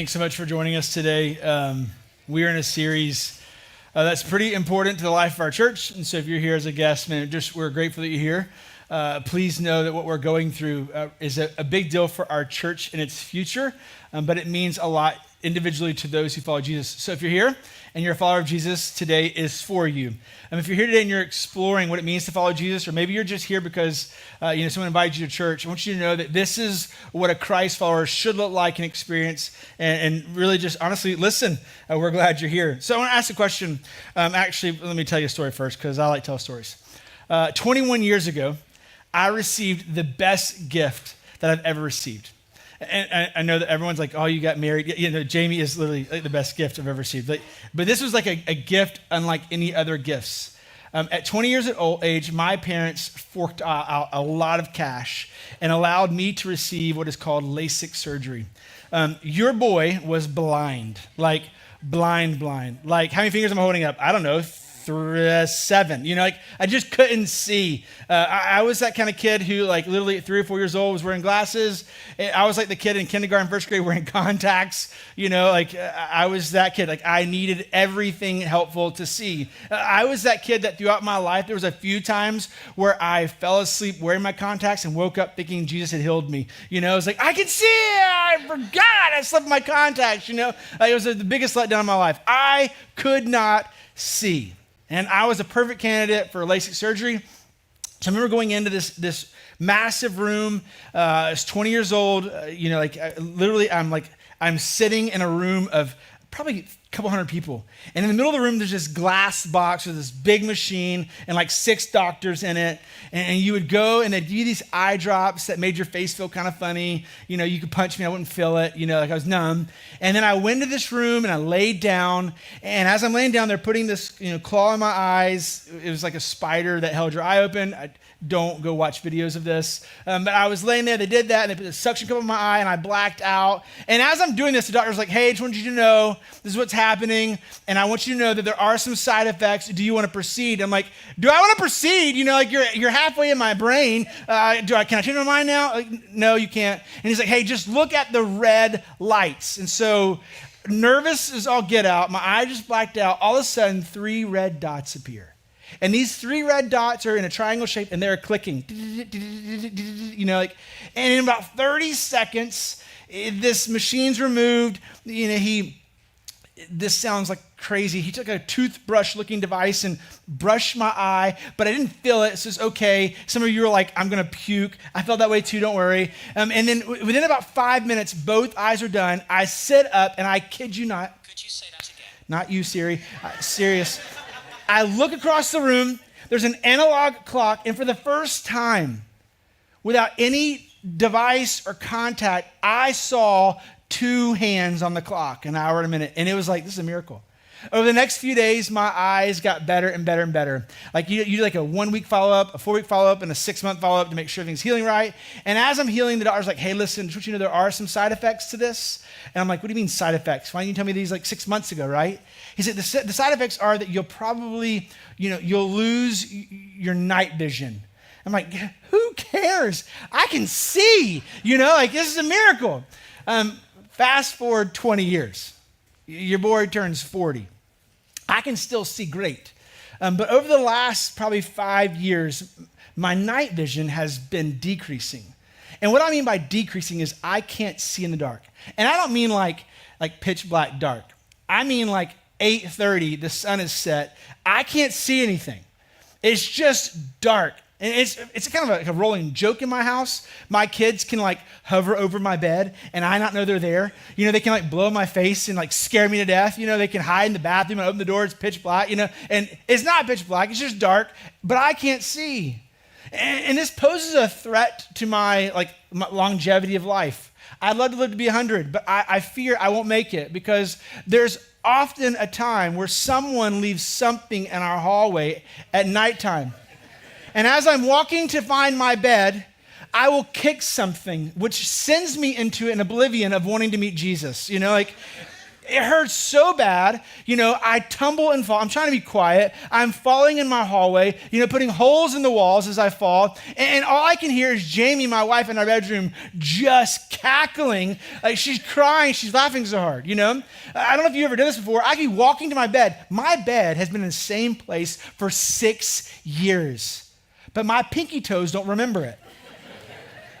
Thanks so much for joining us today. We are in a series that's pretty important to the life of our church. And so if you're here as a guest, man, we're grateful that you're here. Please know that what we're going through is a big deal for our church and its future, but it means a lot individually to those who follow Jesus. So if you're here and you're a follower of Jesus, today is for you. If you're here today and you're exploring what it means to follow Jesus, or maybe you're just here because someone invited you to church, I want you to know that this is what a Christ follower should look like and experience, and really just honestly listen. We're glad you're here. So I want to ask a question. Actually, let me tell you a story first because I like to tell stories. 21 years ago, I received the best gift that I've ever received. And I know that everyone's like, oh, you got married. Jamie is literally like the best gift I've ever received. But this was like a gift unlike any other gifts. At 20 years of age, my parents forked out a lot of cash and allowed me to receive what is called LASIK surgery. Your boy was blind, like blind. Like how many fingers am I holding up? I don't know. 7. I just couldn't see. I was that kind of kid who, literally at 3 or 4 years old, was wearing glasses. I was like the kid in kindergarten, first grade, wearing contacts. I was that kid. I needed everything helpful to see. I was that kid that throughout my life, there was a few times where I fell asleep wearing my contacts and woke up thinking Jesus had healed me. I was like, I can see. I forgot. I slept with my contacts. It was the biggest letdown of my life. I could not see. And I was a perfect candidate for LASIK surgery. So I remember going into this massive room. I was 20 years old. I'm sitting in a room of probably a couple hundred people. And in the middle of the room, there's this glass box with this big machine and 6 doctors in it. And you would go and they'd give you these eye drops that made your face feel kind of funny. You could punch me, I wouldn't feel it, I was numb. And then I went to this room and I laid down. And as I'm laying down, they're putting this claw in my eyes. It was like a spider that held your eye open. Don't go watch videos of this. But I was laying there, they did that, and they put a suction cup in my eye, and I blacked out. And as I'm doing this, the doctor's like, hey, I just want you to know this is what's happening, and I want you to know that there are some side effects. Do you want to proceed? I'm like, do I want to proceed? You're halfway in my brain. Can I change my mind now? No, you can't. And he's like, hey, just look at the red lights. And so nervous as all get out, my eye just blacked out. All of a sudden, 3 red dots appear. And these 3 red dots are in a triangle shape, and they're clicking. And in about 30 seconds, this machine's removed. This sounds like crazy. He took a toothbrush-looking device and brushed my eye, but I didn't feel it. So it's okay. Some of you are like, I'm going to puke. I felt that way too, don't worry. And then within about 5 minutes, both eyes are done. I sit up, and I kid you not. Could you say that again? Not you, Siri. Serious. I look across the room, there's an analog clock, and for the first time, without any device or contact, I saw 2 hands on the clock, an hour and a minute, and it was like, this is a miracle. Over the next few days, my eyes got better and better and better. You do a 1-week follow-up, a 4-week follow-up, and a 6-month follow-up to make sure everything's healing right. And as I'm healing, the doctor's like, hey, listen, just want you to know there are some side effects to this. And I'm like, what do you mean side effects? Why didn't you tell me these 6 months ago, right? He said, the side effects are that you'll probably, you'll lose your night vision. I'm like, who cares? I can see, this is a miracle. Fast forward 20 years. Your boy turns 40. I can still see great. But over the last probably 5 years, my night vision has been decreasing. And what I mean by decreasing is I can't see in the dark. And I don't mean like pitch black dark. I mean 8:30, the sun is set. I can't see anything. It's just dark. And it's kind of a rolling joke in my house. My kids can hover over my bed and I not know they're there. They can blow my face and scare me to death. They can hide in the bathroom and open the door, it's pitch black, and it's not pitch black, it's just dark, but I can't see. And this poses a threat to my longevity of life. I'd love to live to be 100, but I fear I won't make it because there's often a time where someone leaves something in our hallway at nighttime. And as I'm walking to find my bed, I will kick something, which sends me into an oblivion of wanting to meet Jesus. It hurts so bad, I tumble and fall. I'm trying to be quiet. I'm falling in my hallway, putting holes in the walls as I fall. And all I can hear is Jamie, my wife, in our bedroom just cackling. Like she's crying. She's laughing so hard, I don't know if you ever done this before. I could be walking to my bed. My bed has been in the same place for 6 years, but my pinky toes don't remember it.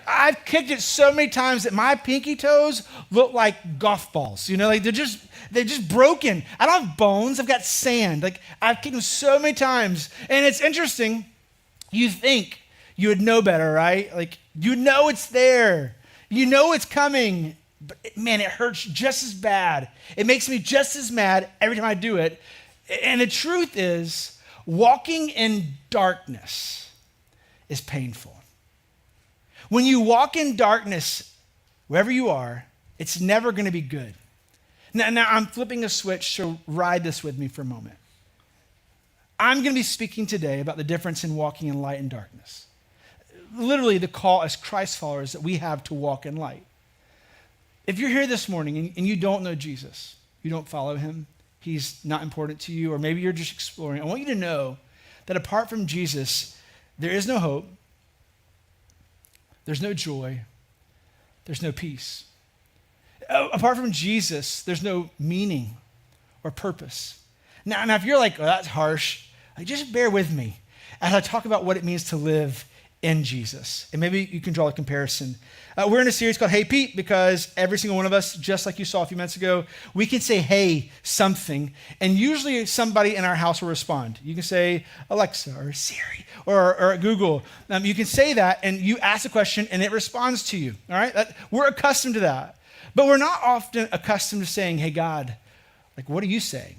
I've kicked it so many times that my pinky toes look like golf balls. Like they're just broken. I don't have bones. I've got sand. Like I've kicked them so many times. And it's interesting. You think you would know better, right? Like you know it's there. You know it's coming. But man, it hurts just as bad. It makes me just as mad every time I do it. And the truth is, walking in darkness is painful. When you walk in darkness, wherever you are, it's never going to be good. Now I'm flipping a switch, so ride this with me for a moment. I'm going to be speaking today about the difference in walking in light and darkness. Literally the call as Christ followers that we have to walk in light. If you're here this morning and you don't know Jesus, you don't follow him, he's not important to you, or maybe you're just exploring, I want you to know that apart from Jesus, there is no hope. There's no joy. There's no peace. Apart from Jesus, there's no meaning or purpose. Now if you're like, oh, that's harsh, just bear with me as I talk about what it means to live in Jesus. And maybe you can draw a comparison. We're in a series called Hey Pete because every single one of us, just like you saw a few minutes ago, we can say, hey, something, and usually somebody in our house will respond. You can say Alexa or Siri or Google. You can say that and you ask a question and it responds to you, all right? We're accustomed to that. But we're not often accustomed to saying, hey, God, like, what are you saying?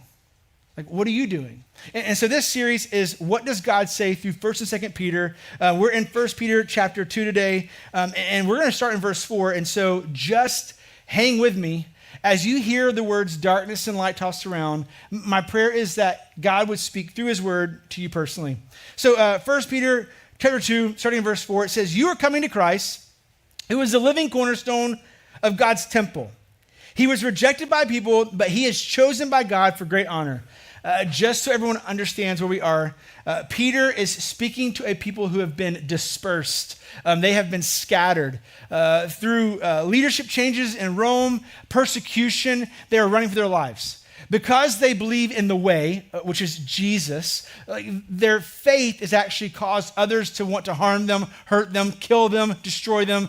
Like, what are you doing? And so this series is what does God say through 1st and 2nd Peter. We're in 1 Peter chapter 2 today, and we're going to start in verse 4. And so just hang with me as you hear the words darkness and light tossed around. My prayer is that God would speak through his word to you personally. So 1 Peter chapter 2, starting in verse 4, it says, you are coming to Christ, who is the living cornerstone of God's temple. He was rejected by people, but he is chosen by God for great honor. Just so everyone understands where we are, Peter is speaking to a people who have been dispersed. They have been scattered through leadership changes in Rome, persecution. They are running for their lives. Because they believe in the way, which is Jesus, their faith has actually caused others to want to harm them, hurt them, kill them, destroy them,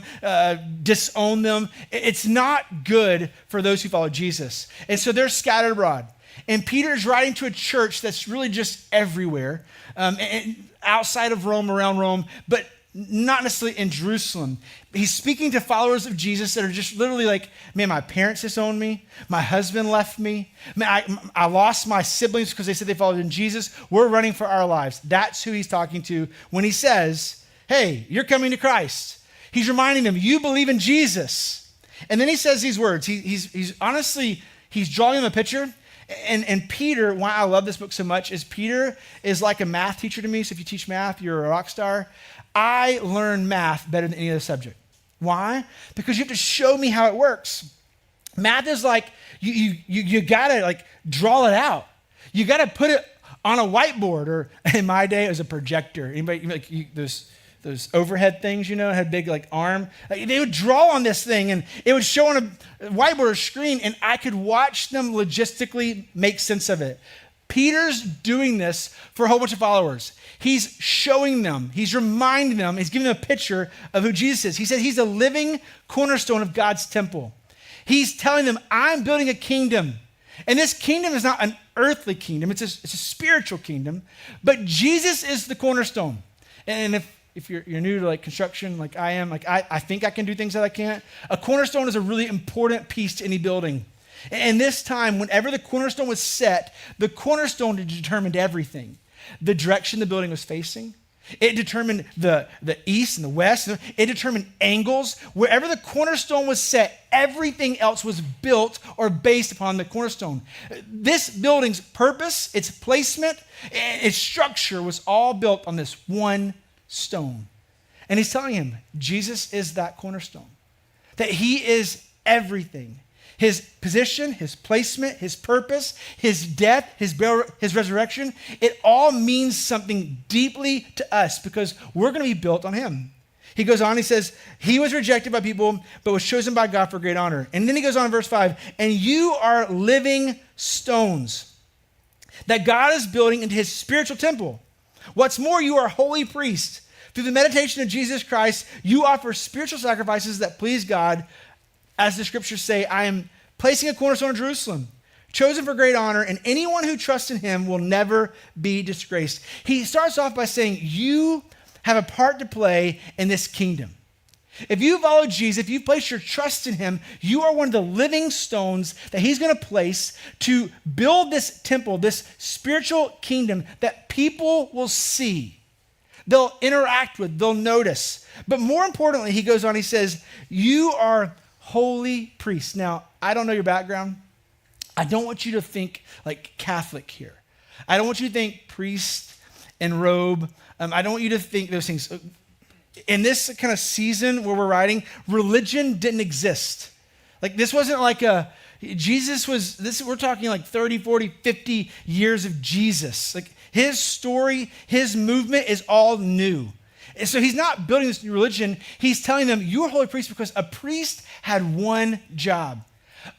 disown them. It's not good for those who follow Jesus. And so they're scattered abroad. And Peter is writing to a church that's really just everywhere, and outside of Rome, around Rome, but not necessarily in Jerusalem. He's speaking to followers of Jesus that are just literally like, man, my parents disowned me. My husband left me. Man, I lost my siblings because they said they followed in Jesus. We're running for our lives. That's who he's talking to when he says, hey, you're coming to Christ. He's reminding them, you believe in Jesus. And then he says these words. He's honestly, he's drawing them a picture. And Peter, why I love this book so much is Peter is like a math teacher to me. So if you teach math, you're a rock star. I learn math better than any other subject. Why? Because you have to show me how it works. Math is like, you gotta like draw it out. You gotta put it on a whiteboard, or in my day, it was a projector. Anybody, like those overhead things, had big like arm. They would draw on this thing and it would show on a whiteboard or screen and I could watch them logistically make sense of it. Peter's doing this for a whole bunch of followers. He's showing them, he's reminding them, he's giving them a picture of who Jesus is. He said he's a living cornerstone of God's temple. He's telling them, I'm building a kingdom. And this kingdom is not an earthly kingdom, it's a spiritual kingdom, but Jesus is the cornerstone. And if you're new to like construction, like I am, like I think I can do things that I can't. A cornerstone is a really important piece to any building. And this time, whenever the cornerstone was set, the cornerstone determined everything. The direction the building was facing. It determined the east and the west. It determined angles. Wherever the cornerstone was set, everything else was built or based upon the cornerstone. This building's purpose, its placement, its structure was all built on this one stone. And he's telling him, Jesus is that cornerstone. That he is everything. His position, his placement, his purpose, his death, his burial, his resurrection, it all means something deeply to us because we're going to be built on him. He goes on, he says, he was rejected by people, but was chosen by God for great honor. And then he goes on in verse 5, and you are living stones that God is building into his spiritual temple. What's more, you are holy priests. Through the meditation of Jesus Christ, you offer spiritual sacrifices that please God. As the scriptures say, I am placing a cornerstone in Jerusalem, chosen for great honor, and anyone who trusts in him will never be disgraced. He starts off by saying, you have a part to play in this kingdom. If you follow Jesus, if you place your trust in him, you are one of the living stones that he's going to place to build this temple, this spiritual kingdom that people will see. They'll interact with, they'll notice. But more importantly, he goes on, he says, you are holy priests. Now, I don't know your background. I don't want you to think like Catholic here. I don't want you to think priest and robe. I don't want you to think those things. In this kind of season where we're writing, religion didn't exist. Like this wasn't like Jesus was, we're talking like 30, 40, 50 years of Jesus. Like his story, his movement is all new. And so he's not building this new religion. He's telling them, you're holy priests because a priest had one job.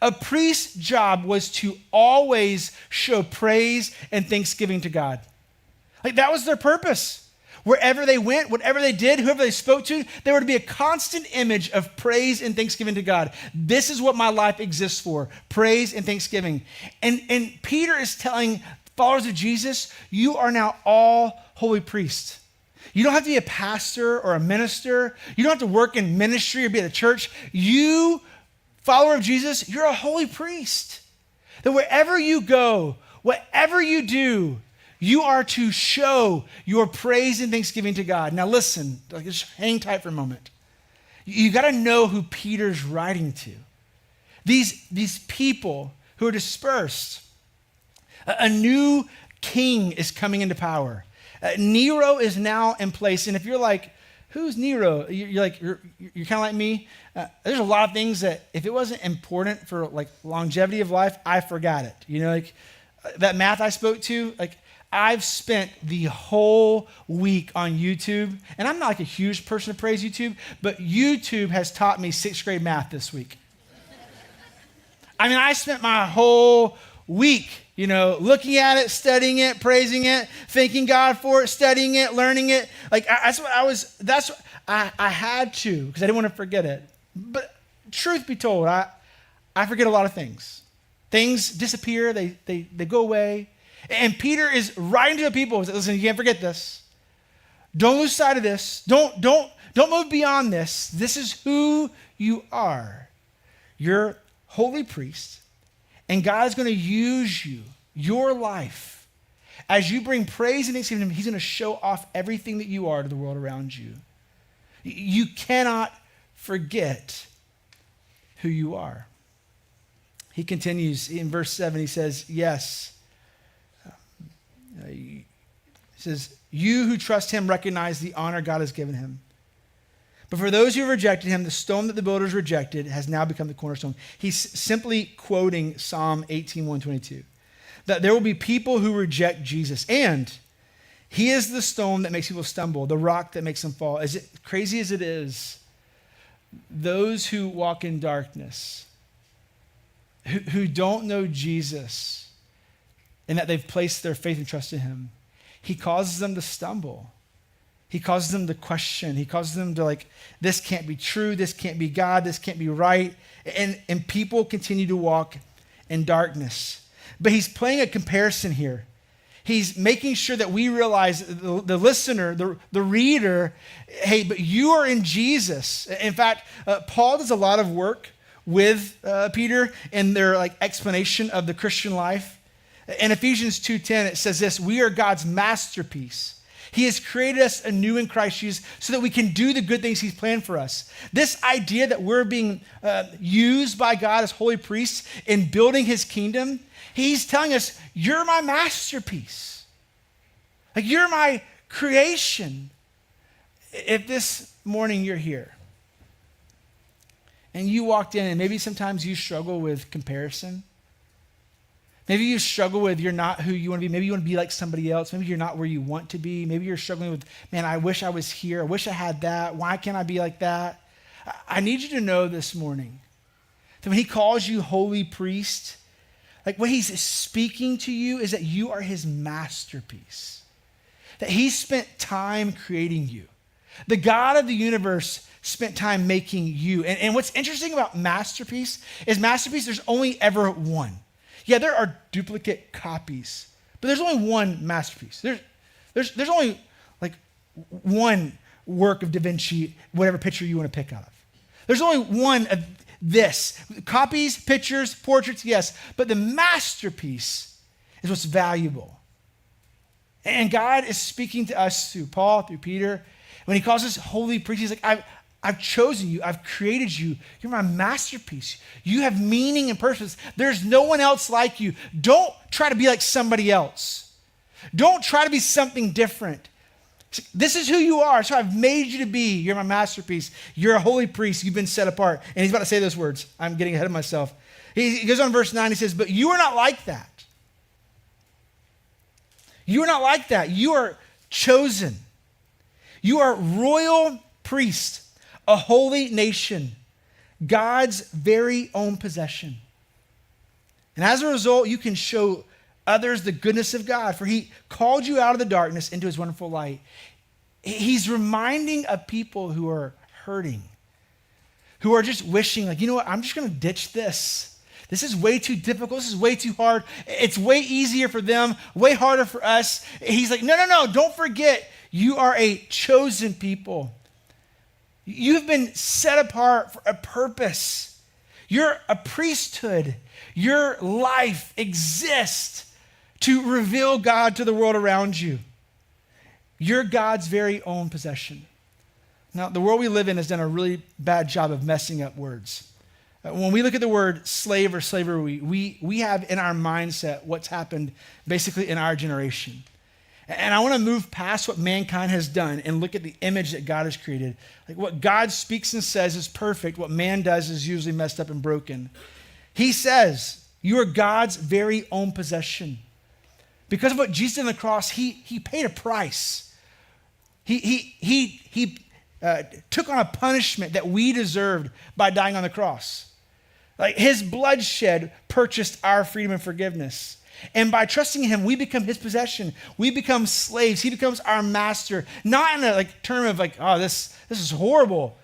A priest's job was to always show praise and thanksgiving to God. Like that was their purpose. Wherever they went, whatever they did, whoever they spoke to, there were to be a constant image of praise and thanksgiving to God. This is what my life exists for, praise and thanksgiving. And Peter is telling followers of Jesus, you are now all holy priests. You don't have to be a pastor or a minister. You don't have to work in ministry or be at a church. You, follower of Jesus, you're a holy priest. That wherever you go, whatever you do, you are to show your praise and thanksgiving to God. Now listen, just hang tight for a moment. You got to know who Peter's writing to. These people who are dispersed. A new king is coming into power. Nero is now in place. And if you're like, who's Nero? You're kind of like me. There's a lot of things that if it wasn't important for like longevity of life, I forgot it. You know, like that math I spoke to, like I've spent the whole week on YouTube, and I'm not like a huge person to praise YouTube, but YouTube has taught me 6th grade math this week. I mean, I spent my whole week, you know, looking at it, studying it, praising it, thanking God for it, studying it, learning it. Like that's what I had to, because I didn't want to forget it. But truth be told, I forget a lot of things. Things disappear, they go away. And Peter is writing to the people, listen, you can't forget this. Don't lose sight of this. Don't move beyond this. This is who you are. You're holy priest, and God is going to use you, your life. As you bring praise and thanksgiving to him, he's going to show off everything that you are to the world around you. You cannot forget who you are. He continues in verse 7, he says, yes. He says, you who trust him recognize the honor God has given him. But for those who rejected him, the stone that the builders rejected has now become the cornerstone. He's simply quoting Psalm 18:122. That there will be people who reject Jesus. And he is the stone that makes people stumble, the rock that makes them fall. As crazy as it is, those who walk in darkness, who don't know Jesus, and that they've placed their faith and trust in him, he causes them to stumble. He causes them to question. He causes them to like, this can't be true. This can't be God. This can't be right. And people continue to walk in darkness. But he's playing a comparison here. He's making sure that we realize, the listener, the reader, hey, but you are in Jesus. In fact, Paul does a lot of work with Peter in their like explanation of the Christian life. In Ephesians 2:10, it says this, we are God's masterpiece. He has created us anew in Christ Jesus so that we can do the good things he's planned for us. This idea that we're being used by God as holy priests in building his kingdom, he's telling us, you're my masterpiece. Like you're my creation. If this morning you're here and you walked in, and maybe sometimes you struggle with comparison. Maybe you struggle with you're not who you want to be. Maybe you want to be like somebody else. Maybe you're not where you want to be. Maybe you're struggling with, man, I wish I was here. I wish I had that. Why can't I be like that? I need you to know this morning that when he calls you holy priest, like what he's speaking to you is that you are his masterpiece, that he spent time creating you. The God of the universe spent time making you. And what's interesting about masterpiece is there's only ever one. Yeah, there are duplicate copies, but there's only one masterpiece. There's only like one work of Da Vinci, whatever picture you want to pick out of. There's only one of this. Copies, pictures, portraits, yes, but the masterpiece is what's valuable. And God is speaking to us through Paul, through Peter. When he calls us holy priest, he's like, I've chosen you. I've created you. You're my masterpiece. You have meaning and purpose. There's no one else like you. Don't try to be like somebody else. Don't try to be something different. This is who you are. So I've made you to be. You're my masterpiece. You're a holy priest. You've been set apart. And he's about to say those words. I'm getting ahead of myself. He goes on verse 9. He says, but you are not like that. You are not like that. You are chosen. You are royal priest, a holy nation, God's very own possession. And as a result, you can show others the goodness of God, for he called you out of the darkness into his wonderful light. He's reminding of people who are hurting, who are just wishing, like, you know what, I'm just going to ditch this. This is way too difficult. This is way too hard. It's way easier for them, way harder for us. He's like, no, don't forget, you are a chosen people. You've been set apart for a purpose. You're a priesthood. Your life exists to reveal God to the world around you. You're God's very own possession. Now, the world we live in has done a really bad job of messing up words. When we look at the word slave or slavery, we have in our mindset what's happened basically in our generation. And I want to move past what mankind has done and look at the image that God has created. Like what God speaks and says is perfect. What man does is usually messed up and broken. He says, you are God's very own possession. Because of what Jesus did on the cross, he paid a price. He took on a punishment that we deserved by dying on the cross. Like his bloodshed purchased our freedom and forgiveness. And by trusting him, we become his possession. We become slaves. He becomes our master. Not in a term of oh, this is horrible.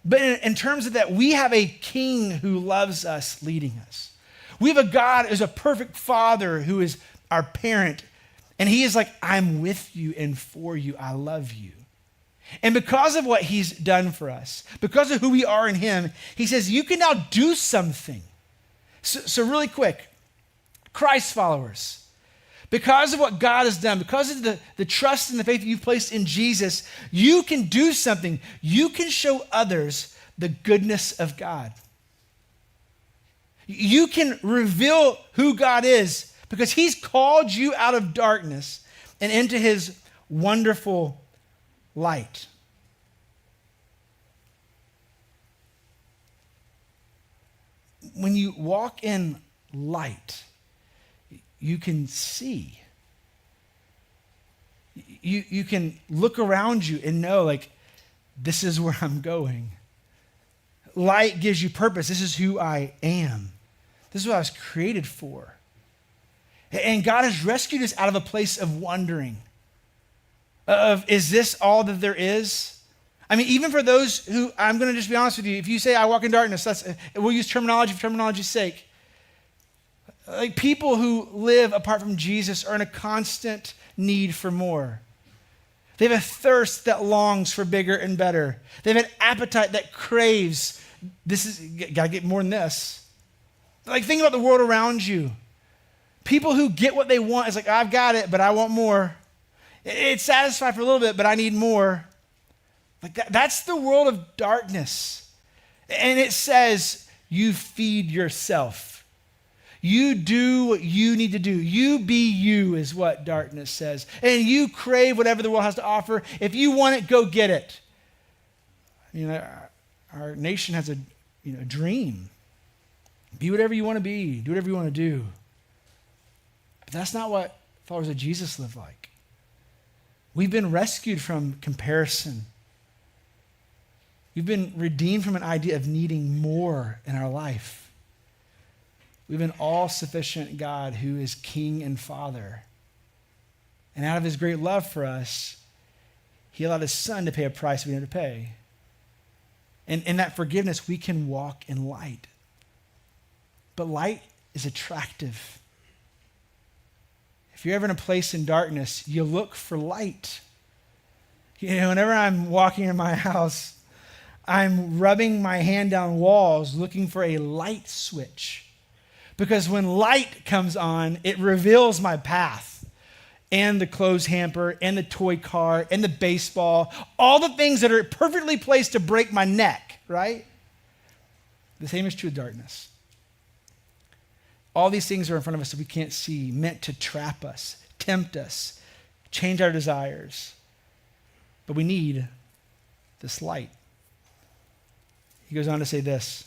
But in terms of that, we have a king who loves us, leading us. We have a God who's a perfect father who is our parent. And he is like, I'm with you and for you. I love you. And because of what he's done for us, because of who we are in him, he says, you can now do something. So really quick, Christ followers, because of what God has done, because of the trust and the faith that you've placed in Jesus, you can do something. You can show others the goodness of God. You can reveal who God is because he's called you out of darkness and into his wonderful light. When you walk in light, you can see. You can look around you and know, this is where I'm going. Light gives you purpose. This is who I am. This is what I was created for. And God has rescued us out of a place of wondering. Is this all that there is? I mean, even for those who, I'm going to just be honest with you, if you say I walk in darkness, we'll use terminology for terminology's sake. People who live apart from Jesus are in a constant need for more. They have a thirst that longs for bigger and better. They have an appetite that craves, gotta get more than this. Think about the world around you. People who get what they want is I've got it, but I want more. It's satisfied for a little bit, but I need more. That's the world of darkness. And it says, you feed yourself. You do what you need to do. You be you is what darkness says. And you crave whatever the world has to offer. If you want it, go get it. Our nation has a dream. Be whatever you want to be. Do whatever you want to do. But that's not what followers of Jesus live like. We've been rescued from comparison. We've been redeemed from an idea of needing more in our life. We have an all-sufficient God who is King and Father. And out of his great love for us, he allowed his Son to pay a price we didn't have to pay. And in that forgiveness, we can walk in light. But light is attractive. If you're ever in a place in darkness, you look for light. Whenever I'm walking in my house, I'm rubbing my hand down walls looking for a light switch. Because when light comes on, it reveals my path and the clothes hamper and the toy car and the baseball, all the things that are perfectly placed to break my neck, right? The same is true of darkness. All these things are in front of us that we can't see, meant to trap us, tempt us, change our desires. But we need this light. He goes on to say this,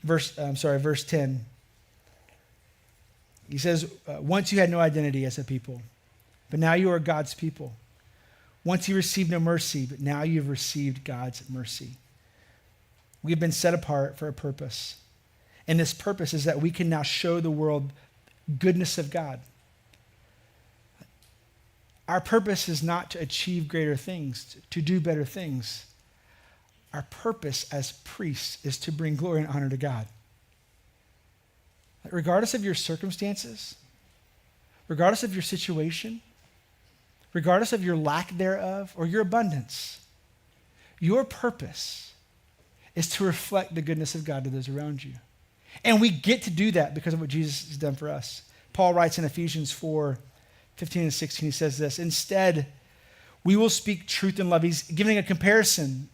verse 10. He says, once you had no identity as a people, but now you are God's people. Once you received no mercy, but now you've received God's mercy. We have been set apart for a purpose. And this purpose is that we can now show the world goodness of God. Our purpose is not to achieve greater things, to do better things. Our purpose as priests is to bring glory and honor to God. Regardless of your circumstances, regardless of your situation, regardless of your lack thereof or your abundance, your purpose is to reflect the goodness of God to those around you. And we get to do that because of what Jesus has done for us. Paul writes in Ephesians 4:15 and 16, he says this, instead, we will speak truth in love. He's giving a comparison.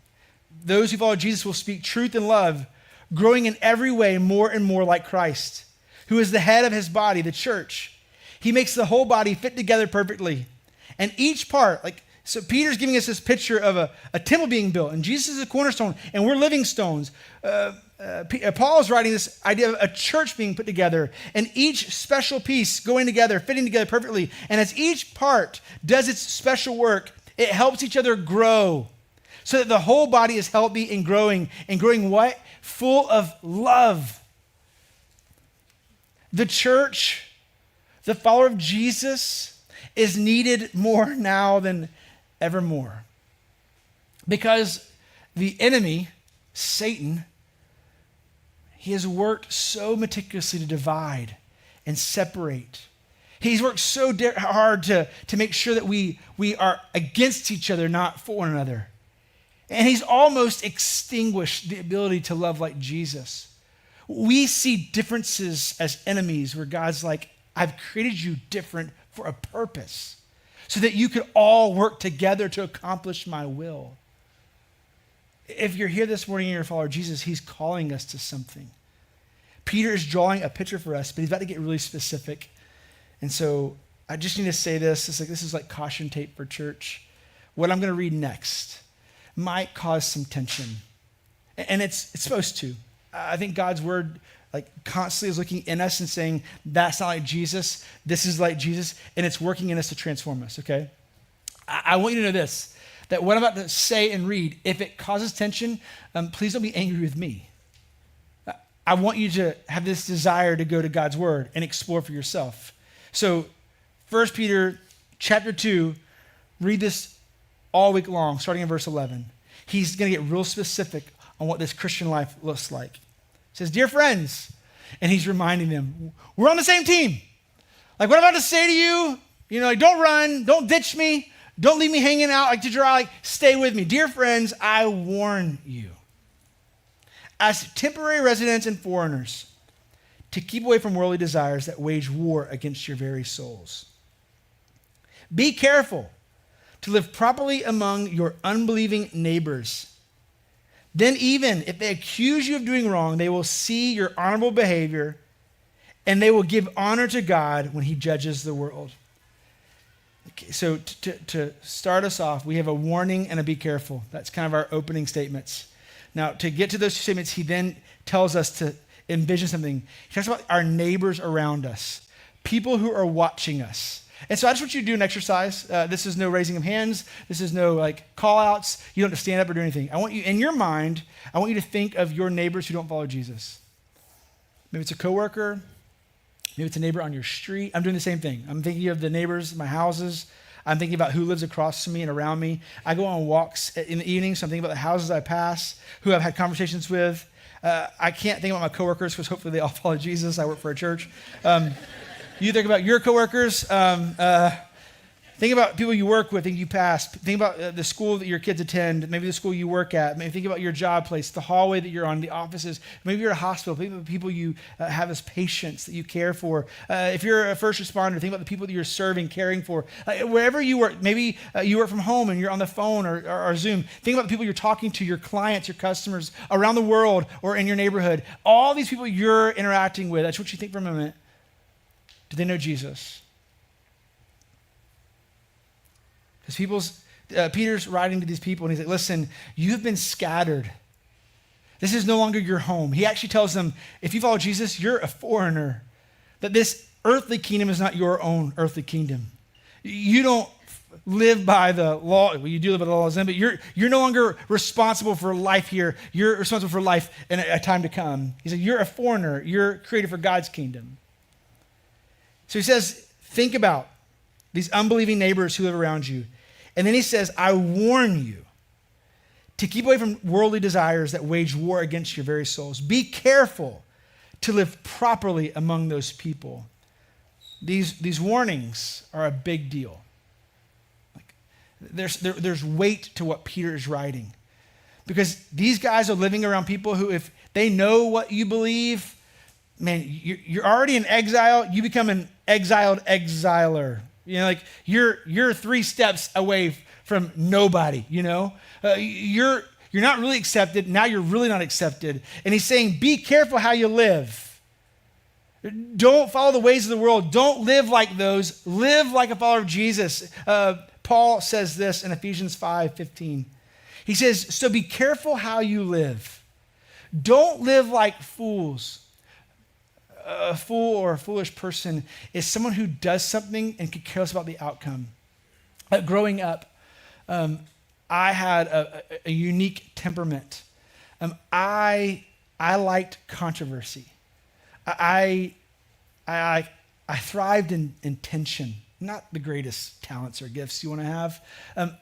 Those who follow Jesus will speak truth in love, growing in every way more and more like Christ, who is the head of his body, the church. He makes the whole body fit together perfectly. And each part, so Peter's giving us this picture of a temple being built, and Jesus is a cornerstone, and we're living stones. Paul is writing this idea of a church being put together, and each special piece going together, fitting together perfectly. And as each part does its special work, it helps each other grow, so that the whole body is healthy and growing what? Full of love. The church, the follower of Jesus, is needed more now than evermore. Because the enemy, Satan, he has worked so meticulously to divide and separate. He's worked so hard to make sure that we are against each other, not for one another. And he's almost extinguished the ability to love like Jesus. We see differences as enemies where God's like, I've created you different for a purpose so that you could all work together to accomplish my will. If you're here this morning and you're a follower of Jesus, he's calling us to something. Peter is drawing a picture for us, but he's about to get really specific. And so I just need to say this. This is like caution tape for church. What I'm going to read next might cause some tension. And it's supposed to. I think God's word constantly is looking in us and saying, that's not like Jesus. This is like Jesus. And it's working in us to transform us, okay? I want you to know this, that what I'm about to say and read, if it causes tension, please don't be angry with me. I want you to have this desire to go to God's word and explore for yourself. So 1 Peter chapter 2, read this all week long, starting in verse 11. He's going to get real specific on what this Christian life looks like. He says, dear friends, and he's reminding them, we're on the same team. What I'm about to say to you, don't run, don't ditch me, don't leave me hanging out to dry, stay with me. Dear friends, I warn you, as temporary residents and foreigners, to keep away from worldly desires that wage war against your very souls. Be careful to live properly among your unbelieving neighbors. Then even if they accuse you of doing wrong, they will see your honorable behavior and they will give honor to God when he judges the world. Okay, so to start us off, we have a warning and a be careful. That's kind of our opening statements. Now, to get to those two statements, he then tells us to envision something. He talks about our neighbors around us, people who are watching us. And so I just want you to do an exercise. This is no raising of hands. This is no like call outs. You don't have to stand up or do anything. I want you, in your mind, I want you to think of your neighbors who don't follow Jesus. Maybe it's a coworker. Maybe it's a neighbor on your street. I'm doing the same thing. I'm thinking of the neighbors, my houses. I'm thinking about who lives across from me and around me. I go on walks in the evening, so I'm thinking about the houses I pass, who I've had conversations with. I can't think about my coworkers because hopefully they all follow Jesus. I work for a church. You think about your coworkers. Think about people you work with and you pass. Think about the school that your kids attend, maybe the school you work at. Maybe think about your job place, the hallway that you're on, the offices. Maybe you're at a hospital. Think about the people you have as patients that you care for. If you're a first responder, think about the people that you're serving, caring for. Wherever you work, maybe you work from home and you're on the phone or Zoom. Think about the people you're talking to, your clients, your customers around the world or in your neighborhood. All these people you're interacting with, that's what you think for a moment. Do they know Jesus? Because Peter's writing to these people and he's like, listen, you've been scattered. This is no longer your home. He actually tells them, if you follow Jesus, you're a foreigner. That this earthly kingdom is not your own earthly kingdom. You don't live by the law. Well, you do live by the laws, but you're no longer responsible for life here. You're responsible for life in a time to come. He said, you're a foreigner. You're created for God's kingdom. So he says, think about these unbelieving neighbors who live around you. And then he says, I warn you to keep away from worldly desires that wage war against your very souls. Be careful to live properly among those people. These warnings are a big deal. Like, there's weight to what Peter is writing. Because these guys are living around people who, if they know what you believe, man, you're already in exile, you become an exiled exiler. You know, like you're 3 steps away from nobody, you know? You're not really accepted, now you're really not accepted. And he's saying, be careful how you live. Don't follow the ways of the world. Don't live like those. Live like a follower of Jesus. Paul says this in Ephesians 5:15. He says, so be careful how you live. Don't live like fools. A fool or a foolish person is someone who does something and could care less about the outcome. Growing up, I had a unique temperament. I liked controversy. I thrived in tension. Not the greatest talents or gifts you want to have.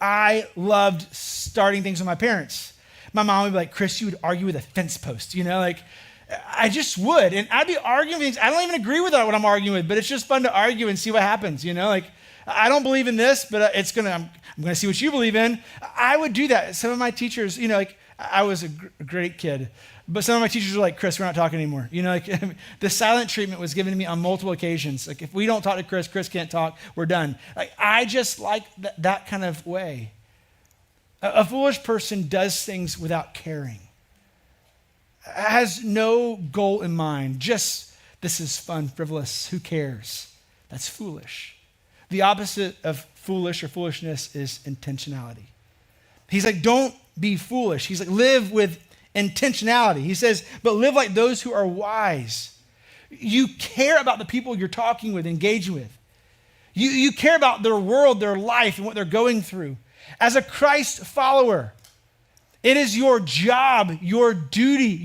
I loved starting things with my parents. My mom would be like, Chris, you would argue with a fence post, you know, like, I just would. And I'd be arguing things. I don't even agree with what I'm arguing with, but it's just fun to argue and see what happens, you know? Like, I don't believe in this, but I'm going to see what you believe in. I would do that. Some of my teachers, you know, like, I was a great kid, but some of my teachers were like, Chris, we're not talking anymore. You know, like, the silent treatment was given to me on multiple occasions. Like, if we don't talk to Chris, Chris can't talk, we're done. Like, I just like that kind of way. A foolish person does things without caring. Has no goal in mind, just this is fun, frivolous, who cares? That's foolish. The opposite of foolish or foolishness is intentionality. He's like, don't be foolish. He's like, live with intentionality. He says, but live like those who are wise. You care about the people you're talking with, engaging with. You care about their world, their life, and what they're going through. As a Christ follower, it is your job, your duty,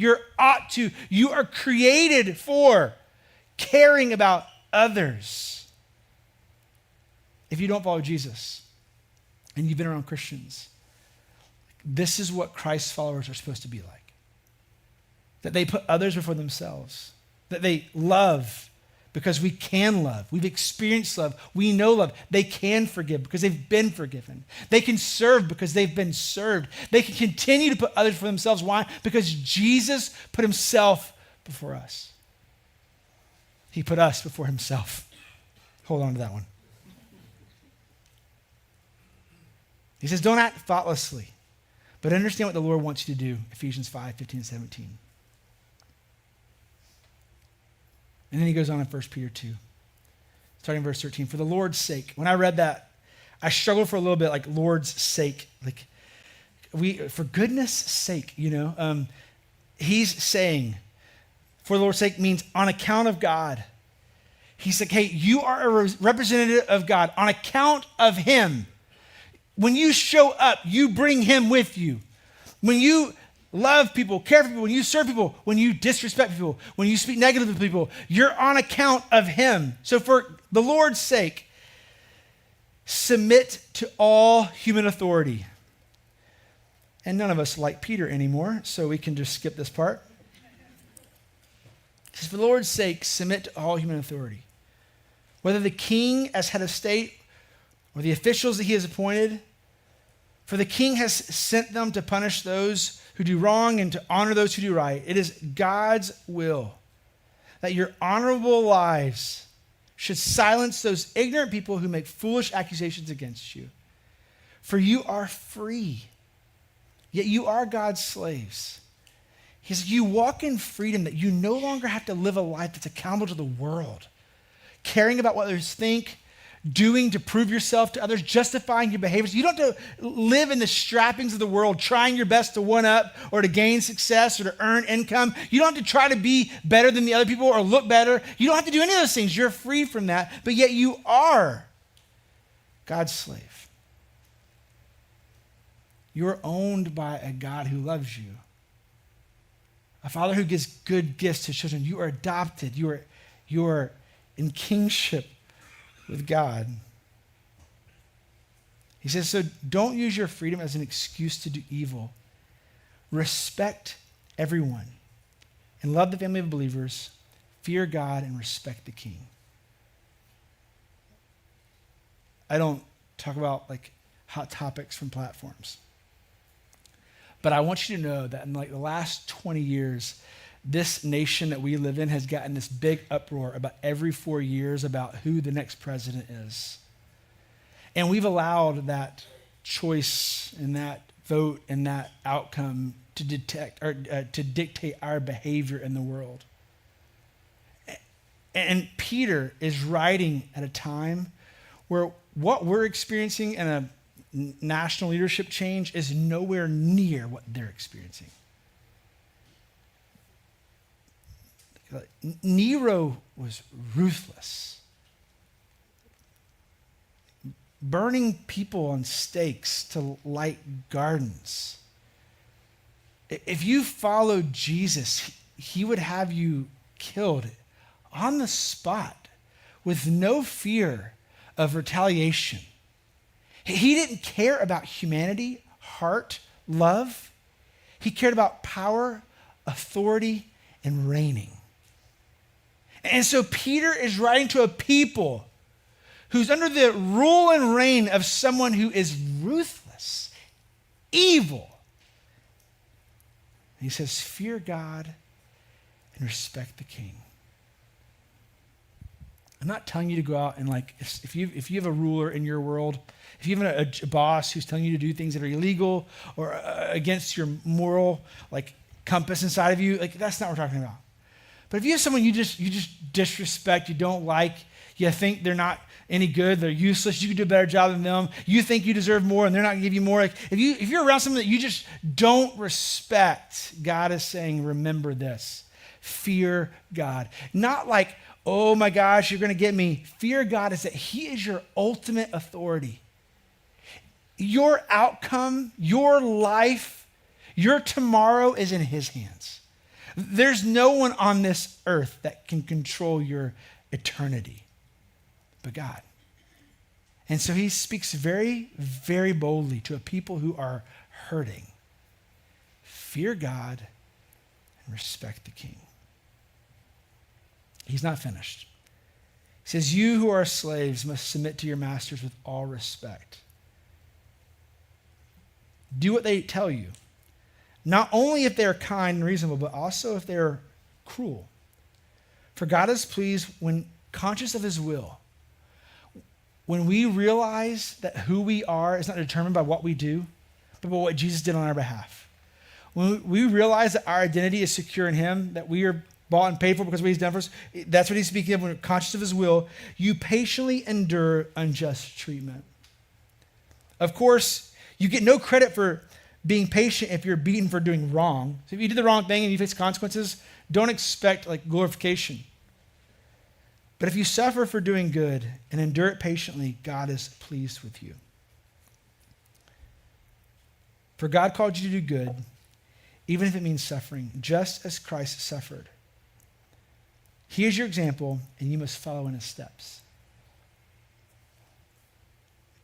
you are created for caring about others. If you don't follow Jesus and you've been around Christians, this is what Christ followers are supposed to be like. That they put others before themselves. That they love because we can love. We've experienced love. We know love. They can forgive because they've been forgiven. They can serve because they've been served. They can continue to put others before themselves. Why? Because Jesus put himself before us. He put us before himself. Hold on to that one. He says, don't act thoughtlessly, but understand what the Lord wants you to do. Ephesians 5:15-17. And then he goes on in 1 Peter 2, starting in verse 13. For the Lord's sake. When I read that, I struggled for a little bit, like, Lord's sake. Like, for goodness sake, he's saying, for the Lord's sake means on account of God. He's like, hey, you are a representative of God on account of him. When you show up, you bring him with you. When you love people, care for people, when you serve people, when you disrespect people, when you speak negatively to people, you're on account of him. So for the Lord's sake, submit to all human authority. And none of us like Peter anymore, so we can just skip this part. It says, for the Lord's sake, submit to all human authority. Whether the king as head of state or the officials that he has appointed, for the king has sent them to punish those who do wrong and to honor those who do right. It is God's will that your honorable lives should silence those ignorant people who make foolish accusations against you. For you are free, yet you are God's slaves. He says, you walk in freedom that you no longer have to live a life that's accountable to the world, caring about what others think, doing to prove yourself to others, justifying your behaviors. You don't have to live in the strappings of the world, trying your best to one up or to gain success or to earn income. You don't have to try to be better than the other people or look better. You don't have to do any of those things. You're free from that, but yet you are God's slave. You're owned by a God who loves you, a father who gives good gifts to children. You are adopted. You are in kingship with God. He says, so don't use your freedom as an excuse to do evil. Respect everyone and love the family of believers. Fear God and respect the king. I don't talk about like hot topics from platforms, but I want you to know that in like the last 20 years, this nation that we live in has gotten this big uproar about every 4 years about who the next president is. And we've allowed that choice and that vote and that outcome to dictate our behavior in the world. And Peter is writing at a time where what we're experiencing in a national leadership change is nowhere near what they're experiencing. Nero was ruthless, burning people on stakes to light gardens. If you followed Jesus, he would have you killed on the spot with no fear of retaliation. He didn't care about humanity, heart, love. He cared about power, authority, and reigning. And so Peter is writing to a people who's under the rule and reign of someone who is ruthless, evil. And he says, fear God and respect the king. I'm not telling you to go out and like, if you have a ruler in your world, if you have a boss who's telling you to do things that are illegal or against your moral like compass inside of you, like that's not what we're talking about. But if you have someone you just disrespect, you don't like, you think they're not any good, they're useless, you can do a better job than them, you think you deserve more and they're not going to give you more. Like if you're around someone that you just don't respect, God is saying, remember this. Fear God. Not like, oh my gosh, you're going to get me. Fear God is that he is your ultimate authority. Your outcome, your life, your tomorrow is in his hands. There's no one on this earth that can control your eternity but God. And so he speaks very, very boldly to a people who are hurting. Fear God and respect the king. He's not finished. He says, you who are slaves must submit to your masters with all respect. Do what they tell you. Not only if they are kind and reasonable, but also if they are cruel. For God is pleased when conscious of his will. When we realize that who we are is not determined by what we do, but by what Jesus did on our behalf. When we realize that our identity is secure in him, that we are bought and paid for because of what he's done for us, that's what he's speaking of when we're conscious of his will. You patiently endure unjust treatment. Of course, you get no credit for being patient if you're beaten for doing wrong. So if you do the wrong thing and you face consequences, don't expect like glorification. But if you suffer for doing good and endure it patiently, God is pleased with you. For God called you to do good, even if it means suffering, just as Christ suffered. He is your example, and you must follow in his steps.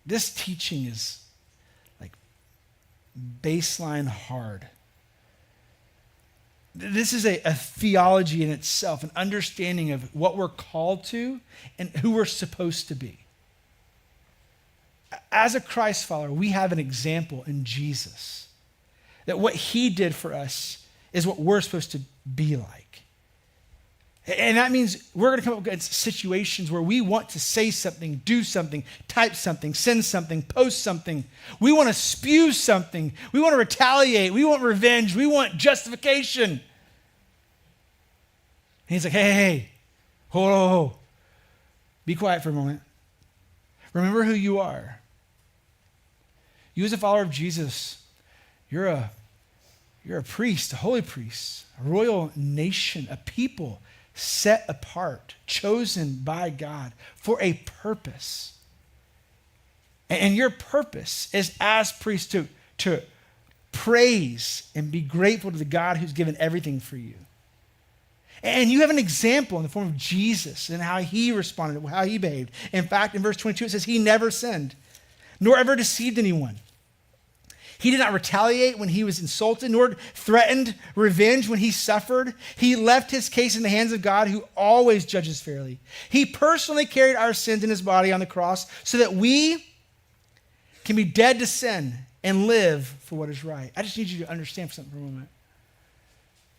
This teaching is like baseline hard. This is a theology in itself, an understanding of what we're called to and who we're supposed to be. As a Christ follower, we have an example in Jesus. That what he did for us is what we're supposed to be like. And that means we're going to come up against situations where we want to say something, do something, type something, send something, post something. We want to spew something. We want to retaliate. We want revenge. We want justification. And he's like, hey, hold. Be quiet for a moment. Remember who you are. You as a follower of Jesus, you're a priest, a holy priest, a royal nation, a people set apart, chosen by God for a purpose. And your purpose is as priests to praise and be grateful to the God who's given everything for you. And you have an example in the form of Jesus and how he responded, how he behaved. In fact, in verse 22, it says he never sinned, nor ever deceived anyone. He did not retaliate when he was insulted, nor threatened revenge when he suffered. He left his case in the hands of God, who always judges fairly. He personally carried our sins in his body on the cross so that we can be dead to sin and live for what is right. I just need you to understand something for a moment.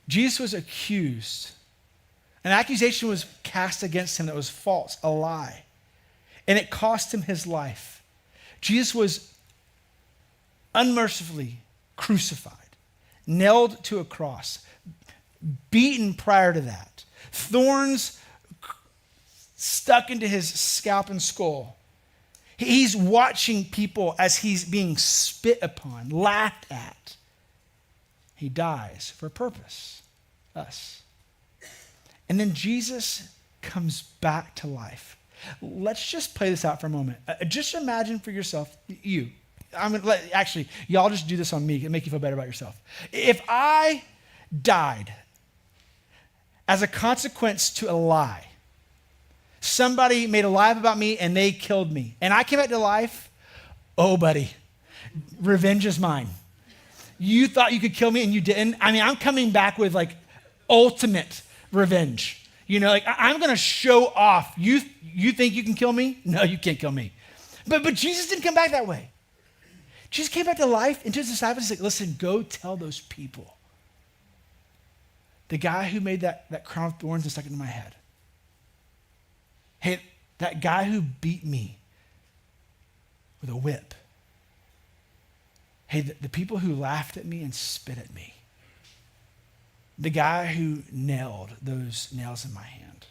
Jesus was accused. An accusation was cast against him that was false, a lie. And it cost him his life. Jesus was unmercifully crucified, nailed to a cross, beaten prior to that, thorns stuck into his scalp and skull. He's watching people as he's being spit upon, laughed at. He dies for a purpose, us. And then Jesus comes back to life. Let's just play this out for a moment. Just imagine for yourself, you. Actually, y'all just do this on me. It'll make you feel better about yourself. If I died as a consequence to a lie, somebody made a lie about me and they killed me, and I came back to life, oh, buddy, revenge is mine. You thought you could kill me and you didn't. I mean, I'm coming back with like ultimate revenge. You know, like I'm going to show off. You think you can kill me? No, you can't kill me. But Jesus didn't come back that way. Jesus came back to life, and to his disciples, he's like, listen, go tell those people. The guy who made that crown of thorns and stuck it in my head. Hey, that guy who beat me with a whip. Hey, the people who laughed at me and spit at me. The guy who nailed those nails in my hand.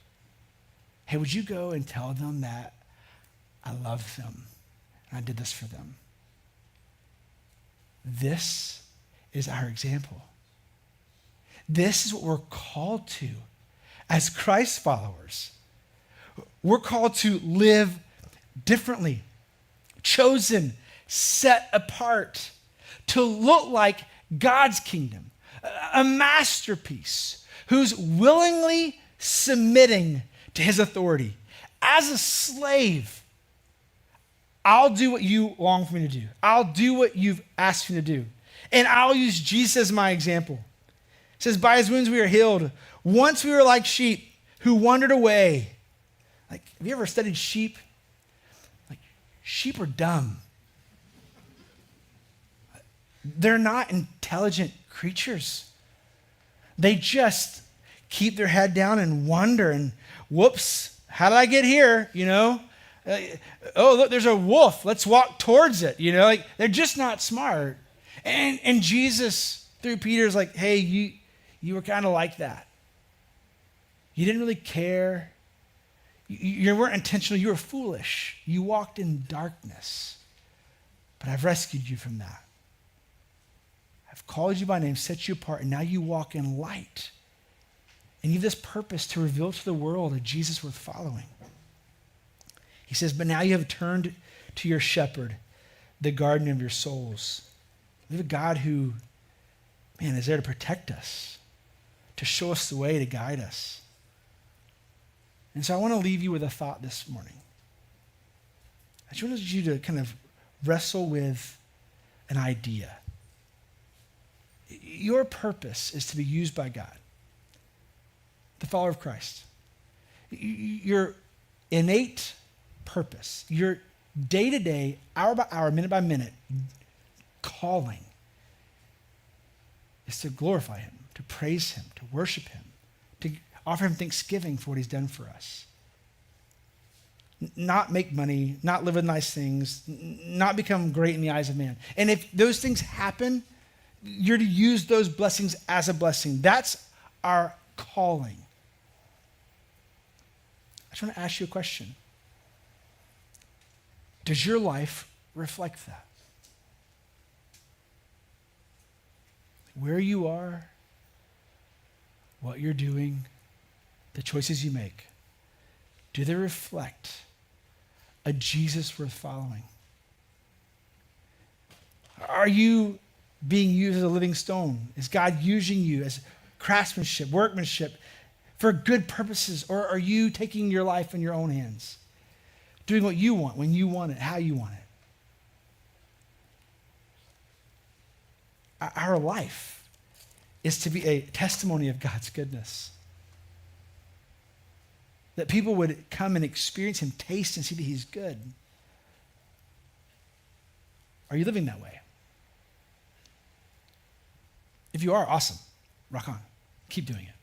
Hey, would you go and tell them that I love them and I did this for them? This is our example. This is what we're called to as Christ followers. We're called to live differently, chosen, set apart, to look like God's kingdom, a masterpiece who's willingly submitting to his authority. As a slave, I'll do what you long for me to do. I'll do what you've asked me to do. And I'll use Jesus as my example. It says, by his wounds we are healed. Once we were like sheep who wandered away. Like, have you ever studied sheep? Like, sheep are dumb. They're not intelligent creatures. They just keep their head down and wonder and whoops, how did I get here? You know? Oh, look, there's a wolf. Let's walk towards it. You know, like they're just not smart. And Jesus, through Peter, is like, hey, you were kind of like that. You didn't really care. You weren't intentional. You were foolish. You walked in darkness. But I've rescued you from that. I've called you by name, set you apart, and now you walk in light. And you have this purpose to reveal to the world a Jesus worth following. He says, but now you have turned to your shepherd, the garden of your souls. We have a God who, is there to protect us, to show us the way, to guide us. And so I want to leave you with a thought this morning. I just wanted you to kind of wrestle with an idea. Your purpose is to be used by God, the follower of Christ. Your innate purpose, your day-to-day, hour by hour, minute by minute calling is to glorify him, to praise him, to worship him, to offer him thanksgiving for what he's done for us. Not make money, not live with nice things, not become great in the eyes of man. And if those things happen, you're to use those blessings as a blessing. That's our calling. I just want to ask you a question. Does your life reflect that? Where you are, what you're doing, the choices you make, do they reflect a Jesus worth following? Are you being used as a living stone? Is God using you as craftsmanship, workmanship for good purposes? Or are you taking your life in your own hands? Doing what you want, when you want it, how you want it. Our life is to be a testimony of God's goodness. That people would come and experience him, taste and see that he's good. Are you living that way? If you are, awesome. Rock on. Keep doing it.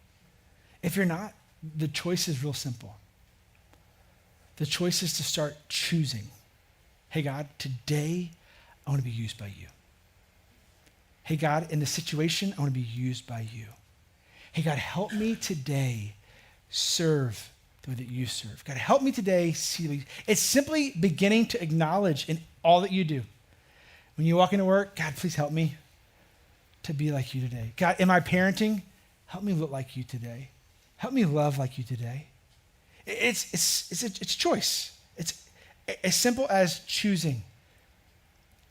If you're not, the choice is real simple. The choice is to start choosing. Hey, God, today I want to be used by you. Hey, God, in this situation, I want to be used by you. Hey, God, help me today serve the way that you serve. God, help me today see. It's simply beginning to acknowledge in all that you do. When you walk into work, God, please help me to be like you today. God, in my parenting, help me look like you today. Help me love like you today. It's a choice. It's as simple as choosing.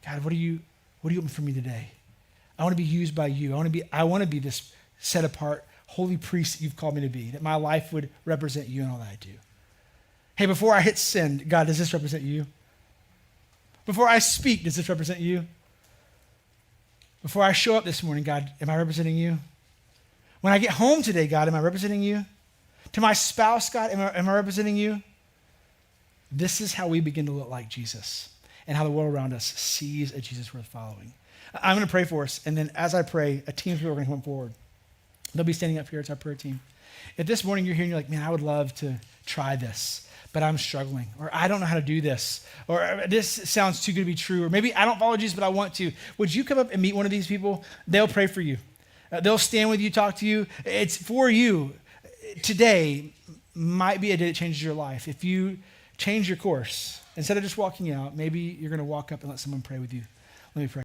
God, what do you want for me today? I want to be used by you. I want to be this set apart, holy priest that you've called me to be, that my life would represent you and all that I do. Hey, before I hit send, God, does this represent you? Before I speak, does this represent you? Before I show up this morning, God, am I representing you? When I get home today, God, am I representing you? To my spouse, God, am I representing you? This is how we begin to look like Jesus and how the world around us sees a Jesus worth following. I'm going to pray for us, and then as I pray, a team of people are going to come forward. They'll be standing up here. It's our prayer team. If this morning you're here and you're like, man, I would love to try this, but I'm struggling, or I don't know how to do this, or this sounds too good to be true, or maybe I don't follow Jesus, but I want to. Would you come up and meet one of these people? They'll pray for you. They'll stand with you, talk to you. It's for you. Today might be a day that changes your life. If you change your course, instead of just walking out, maybe you're going to walk up and let someone pray with you. Let me pray.